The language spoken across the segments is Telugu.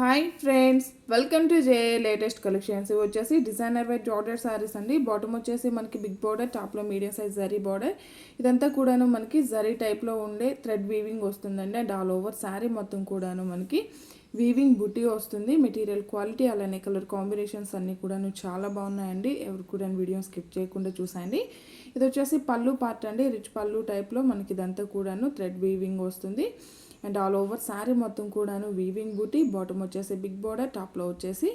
Hi friends, welcome to J latest collections. ఇవి వచ్చేసి డిజైనర్ వైట్ జార్జెట్ సారీస్ అండి. బాటమ్ వచ్చేసి మనకి బిగ్ బార్డర్, టాప్లో మీడియం సైజ్ జరీ బార్డర్. ఇదంతా కూడాను మనకి జరీ టైప్లో ఉండే థ్రెడ్ వీవింగ్ వస్తుందండి. అండ్ ఆల్ ఓవర్ శారీ మొత్తం కూడాను మనకి వీవింగ్ బుటీ వస్తుంది. మెటీరియల్ క్వాలిటీ అలానే కలర్ కాంబినేషన్స్ అన్నీ కూడాను చాలా బాగున్నాయండి. ఎవరు కూడా వీడియో స్కిప్ చేయకుండా చూసాయండి. ఇది వచ్చేసి పళ్ళు పార్ట్ అండి. రిచ్ పళ్ళు టైప్లో మనకి ఇదంతా కూడాను థ్రెడ్ వీవింగ్ వస్తుంది. అండ్ ఆల్ ఓవర్ శారీ మొత్తం కూడాను వీవింగ్ బూటీ. బాటమ్ వచ్చేసి బిగ్ బార్డర్, టాప్లో వచ్చేసి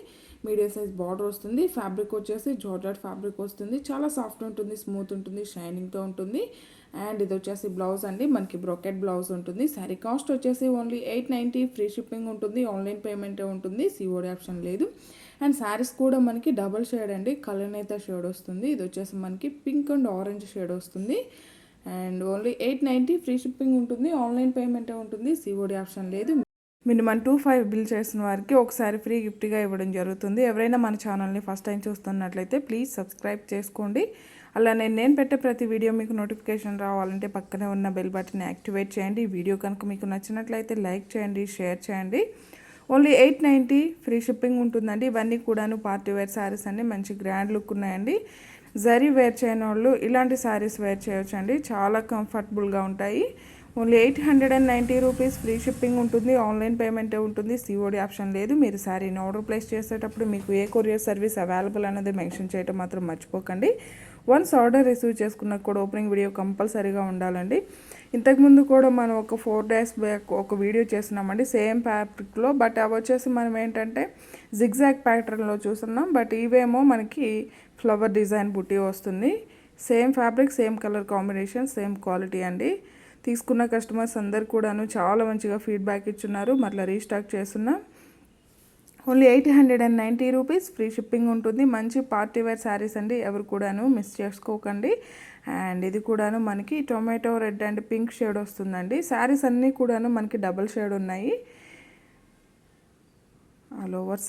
మీడియం సైజ్ బార్డర్ వస్తుంది. ఫ్యాబ్రిక్ వచ్చేసి జార్జెట్ ఫ్యాబ్రిక్ వస్తుంది. చాలా సాఫ్ట్ ఉంటుంది, స్మూత్ ఉంటుంది, షైనింగ్తో ఉంటుంది. అండ్ ఇది వచ్చేసి బ్లౌజ్ అండి, మనకి బ్రోకెట్ బ్లౌజ్ ఉంటుంది. శారీ కాస్ట్ వచ్చేసి ఓన్లీ 890, ఫ్రీ షిప్పింగ్ ఉంటుంది. ఆన్లైన్ పేమెంటే ఉంటుంది, సిఓడి ఆప్షన్ లేదు. అండ్ శారీస్ కూడా మనకి డబల్ షేడ్ అండి, కలర్ అయితే షేడ్ వస్తుంది. ఇది వచ్చేసి మనకి పింక్ అండ్ ఆరెంజ్ షేడ్ వస్తుంది. అండ్ ఓన్లీ 890, ఫ్రీ షిప్పింగ్ ఉంటుంది. ఆన్లైన్ పేమెంటే ఉంటుంది, సిఓడి ఆప్షన్ లేదు. మినిమం 25 బిల్ చేసిన వారికి ఒకసారి ఫ్రీ గిఫ్ట్గా ఇవ్వడం జరుగుతుంది. ఎవరైనా మన ఛానల్ని ఫస్ట్ టైం చూస్తున్నట్లయితే ప్లీజ్ సబ్స్క్రైబ్ చేసుకోండి. అలానే నేను పెట్టే ప్రతి వీడియో మీకు నోటిఫికేషన్ రావాలంటే పక్కనే ఉన్న బెల్ బటన్ యాక్టివేట్ చేయండి. ఈ వీడియో కనుక మీకు నచ్చినట్లయితే లైక్ చేయండి, షేర్ చేయండి. ఓన్లీ 890, ఫ్రీ షిప్పింగ్ ఉంటుందండి. ఇవన్నీ కూడాను పార్టీ వేర్ శారీస్ అండి, మంచి గ్రాండ్ లుక్ ఉన్నాయండి. జరీ వేర్ చేయని వాళ్ళు ఇలాంటి శారీస్ వేర్ చేయొచ్చండి, చాలా కంఫర్టబుల్గా ఉంటాయి. ఓన్లీ 890 రూపీస్, ఫ్రీ షిప్పింగ్ ఉంటుంది. ఆన్లైన్ పేమెంటే ఉంటుంది, సిఓడి ఆప్షన్ లేదు. మీరు శారీని ఆర్డర్ ప్లేస్ చేసేటప్పుడు మీకు ఏ కొరియర్ సర్వీస్ అవైలబుల్ అనేది మెన్షన్ చేయడం మాత్రం మర్చిపోకండి. వన్స్ ఆర్డర్ రిసీవ్ చేసుకున్న కూడా ఓపెనింగ్ వీడియో కంపల్సరీగా ఉండాలండి. ఇంతకుముందు కూడా మనం ఒక 4 days బ్యాక్ ఒక వీడియో చేస్తున్నామండి సేమ్ ఫ్యాబ్రిక్లో. బట్ అవి వచ్చేసి మనం ఏంటంటే జిగ్జాగ్ ప్యాటర్న్లో చూస్తున్నాం. బట్ ఇవేమో మనకి ఫ్లవర్ డిజైన్ బుట్టి వస్తుంది. Same fabric, same colour combination, same quality అండి. తీసుకున్న కస్టమర్స్ అందరు కూడాను చాలా మంచిగా ఫీడ్బ్యాక్ ఇచ్చున్నారు. మళ్ళీ రీస్టాక్ చేస్తున్నాం. ఓన్లీ 890 రూపీస్, ఫ్రీ షిప్పింగ్ ఉంటుంది. మంచి పార్టీ వేర్ శారీస్ అండి, ఎవరు కూడాను మిస్ చేసుకోకండి. అండ్ ఇది కూడాను మనకి tomato red and pink shade వస్తుందండి. శారీస్ అన్నీ కూడాను మనకి డబల్ షేడ్ ఉన్నాయి. ఆల్ ఓవర్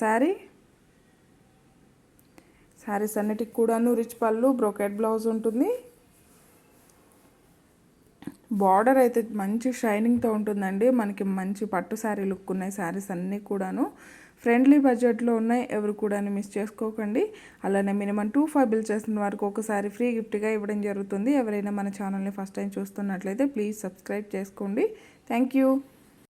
శారీస్ అన్నిటికి కూడాను రిచ్ పళ్ళు, బ్రోకెట్ బ్లౌజ్ ఉంటుంది. బార్డర్ అయితే మంచి షైనింగ్తో ఉంటుందండి. మనకి మంచి పట్టు శారీ లుక్ ఉన్నాయి శారీస్ అన్నీ కూడాను. ఫ్రెండ్లీ బడ్జెట్లో ఉన్నాయి, ఎవరు కూడా మిస్ చేసుకోకండి. అలానే మినిమం 25 బిల్ చేసిన వారికి ఒకసారి ఫ్రీ గిఫ్ట్గా ఇవ్వడం జరుగుతుంది. ఎవరైనా మన ఛానల్ని ఫస్ట్ టైం చూస్తున్నట్లయితే ప్లీజ్ సబ్స్క్రైబ్ చేసుకోండి. Thank you.